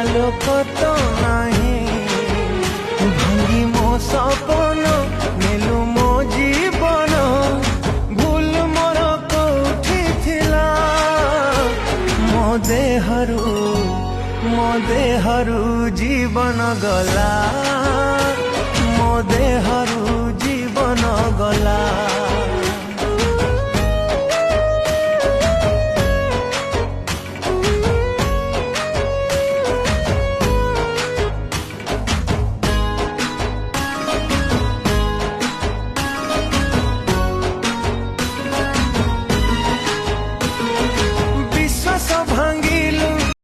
आलोक तो नहीं भांगी मो सपन नेलु मो जीवन भूल मोर कोठी थिला मो देहरु जीवन गला मो देहरु जीवन गला।